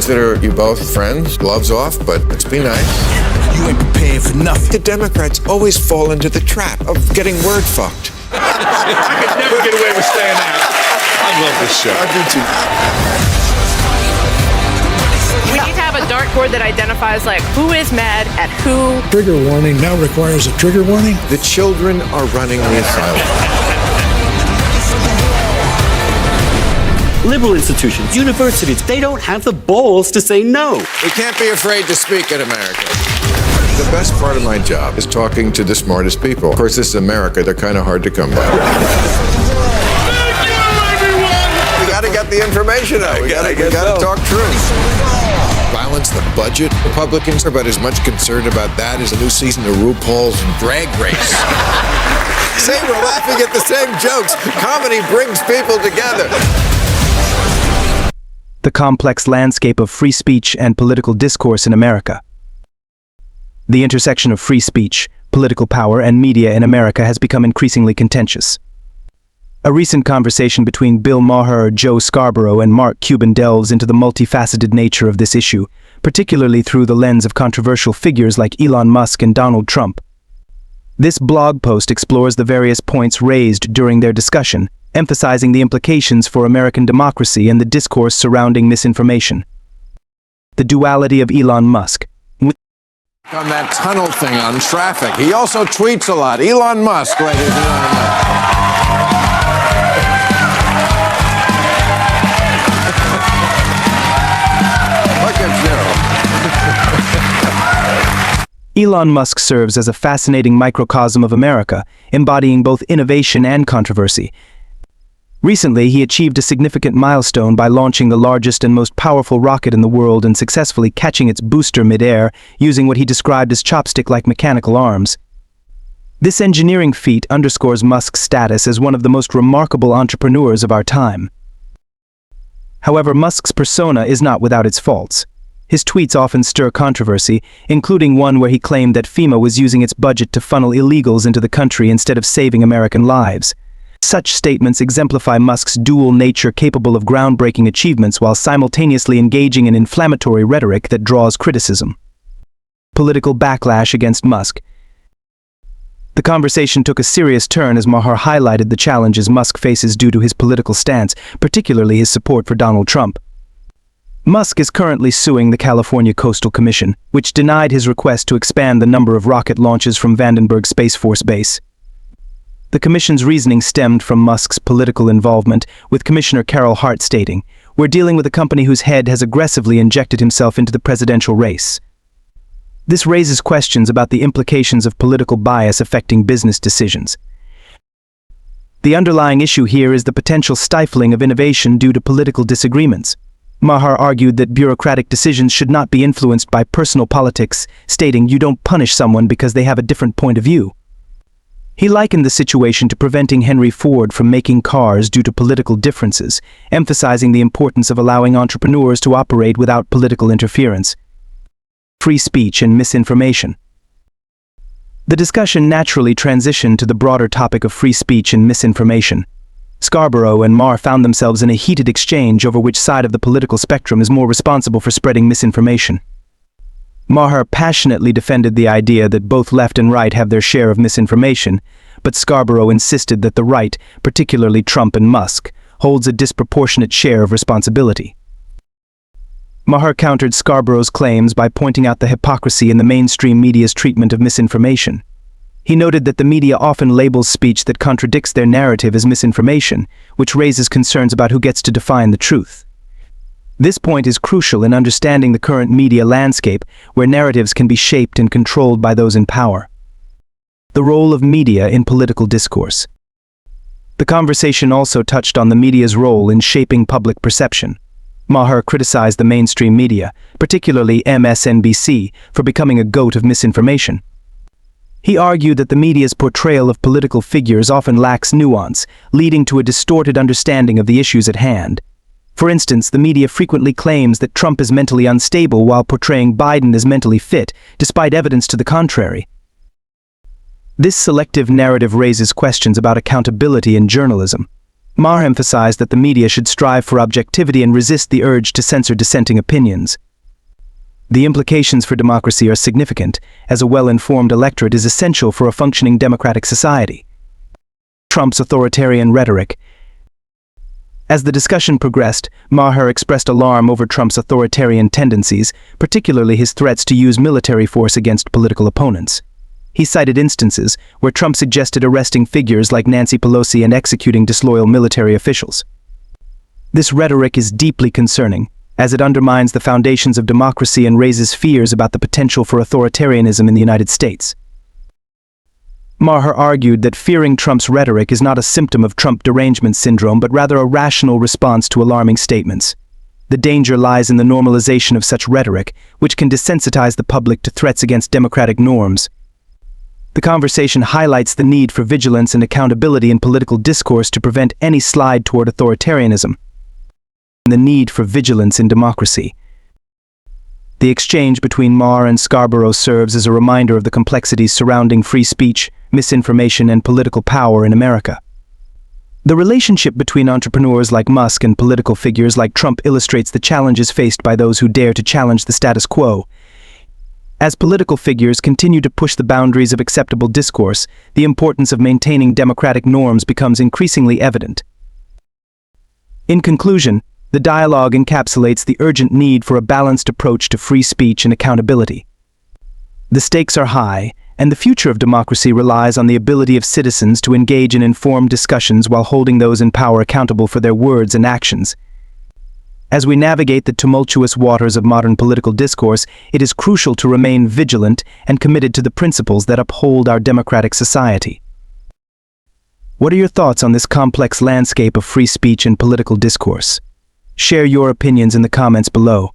consider you both friends. Gloves off, but let's be nice. You ain't prepared for nothing. The Democrats always fall into the trap of getting word fucked. I could never get away with saying that. I love this show. I do too. We need to have a dartboard that identifies, like, who is mad at who. Trigger warning now requires a trigger warning. The children are running the asylum. Liberal institutions, universities, they don't have the balls to say no. We can't be afraid to speak in America. The best part of my job is talking to the smartest people. Of course, this is America. They're kind of hard to come by. Thank you, everyone! We got to get the information out. We got to talk truth. Balance the budget. Republicans are about as much concerned about that as a new season of RuPaul's Drag Race. Say we're laughing at the same jokes. Comedy brings people together. The complex landscape of free speech and political discourse in America. The intersection of free speech, political power, and media in America has become increasingly contentious. A recent conversation between Bill Maher, Joe Scarborough, and Mark Cuban delves into the multifaceted nature of this issue, particularly through the lens of controversial figures like Elon Musk and Donald Trump. This blog post explores the various points raised during their discussion, emphasizing the implications for American democracy and the discourse surrounding misinformation. The duality of Elon Musk. On that tunnel thing on traffic. He also tweets a lot. Elon Musk, ladies and gentlemen. Look at you. Elon Musk serves as a fascinating microcosm of America, embodying both innovation and controversy. Recently, he achieved a significant milestone by launching the largest and most powerful rocket in the world and successfully catching its booster mid-air using what he described as chopstick-like mechanical arms. This engineering feat underscores Musk's status as one of the most remarkable entrepreneurs of our time. However, Musk's persona is not without its faults. His tweets often stir controversy, including one where he claimed that FEMA was using its budget to funnel illegals into the country instead of saving American lives. Such statements exemplify Musk's dual nature, capable of groundbreaking achievements while simultaneously engaging in inflammatory rhetoric that draws criticism. Political backlash against Musk. The conversation took a serious turn as Maher highlighted the challenges Musk faces due to his political stance, particularly his support for Donald Trump. Musk is currently suing the California Coastal Commission, which denied his request to expand the number of rocket launches from Vandenberg Space Force Base. The commission's reasoning stemmed from Musk's political involvement, with Commissioner Carol Hart stating, "We're dealing with a company whose head has aggressively injected himself into the presidential race." This raises questions about the implications of political bias affecting business decisions. The underlying issue here is the potential stifling of innovation due to political disagreements. Maher argued that bureaucratic decisions should not be influenced by personal politics, stating, "You don't punish someone because they have a different point of view." He likened the situation to preventing Henry Ford from making cars due to political differences, emphasizing the importance of allowing entrepreneurs to operate without political interference. Free speech and misinformation. The discussion naturally transitioned to the broader topic of free speech and misinformation. Scarborough and Maher found themselves in a heated exchange over which side of the political spectrum is more responsible for spreading misinformation. Maher passionately defended the idea that both left and right have their share of misinformation, but Scarborough insisted that the right, particularly Trump and Musk, holds a disproportionate share of responsibility. Maher countered Scarborough's claims by pointing out the hypocrisy in the mainstream media's treatment of misinformation. He noted that the media often labels speech that contradicts their narrative as misinformation, which raises concerns about who gets to define the truth. This point is crucial in understanding the current media landscape, where narratives can be shaped and controlled by those in power. The role of media in political discourse. The conversation also touched on the media's role in shaping public perception. Maher criticized the mainstream media, particularly MSNBC, for becoming a goat of misinformation. He argued that the media's portrayal of political figures often lacks nuance, leading to a distorted understanding of the issues at hand. For instance, the media frequently claims that Trump is mentally unstable while portraying Biden as mentally fit, despite evidence to the contrary. This selective narrative raises questions about accountability in journalism. Maher emphasized that the media should strive for objectivity and resist the urge to censor dissenting opinions. The implications for democracy are significant, as a well-informed electorate is essential for a functioning democratic society. Trump's authoritarian rhetoric. As the discussion progressed, Maher expressed alarm over Trump's authoritarian tendencies, particularly his threats to use military force against political opponents. He cited instances where Trump suggested arresting figures like Nancy Pelosi and executing disloyal military officials. This rhetoric is deeply concerning, as it undermines the foundations of democracy and raises fears about the potential for authoritarianism in the United States. Maher argued that fearing Trump's rhetoric is not a symptom of Trump derangement syndrome, but rather a rational response to alarming statements. The danger lies in the normalization of such rhetoric, which can desensitize the public to threats against democratic norms. The conversation highlights the need for vigilance and accountability in political discourse to prevent any slide toward authoritarianism, and the need for vigilance in democracy. The exchange between Maher and Scarborough serves as a reminder of the complexities surrounding free speech, misinformation, and political power in America. The relationship between entrepreneurs like Musk and political figures like Trump illustrates the challenges faced by those who dare to challenge the status quo. As political figures continue to push the boundaries of acceptable discourse, the importance of maintaining democratic norms becomes increasingly evident. In conclusion, the dialogue encapsulates the urgent need for a balanced approach to free speech and accountability. The stakes are high, and the future of democracy relies on the ability of citizens to engage in informed discussions while holding those in power accountable for their words and actions. As we navigate the tumultuous waters of modern political discourse, it is crucial to remain vigilant and committed to the principles that uphold our democratic society. What are your thoughts on this complex landscape of free speech and political discourse? Share your opinions in the comments below.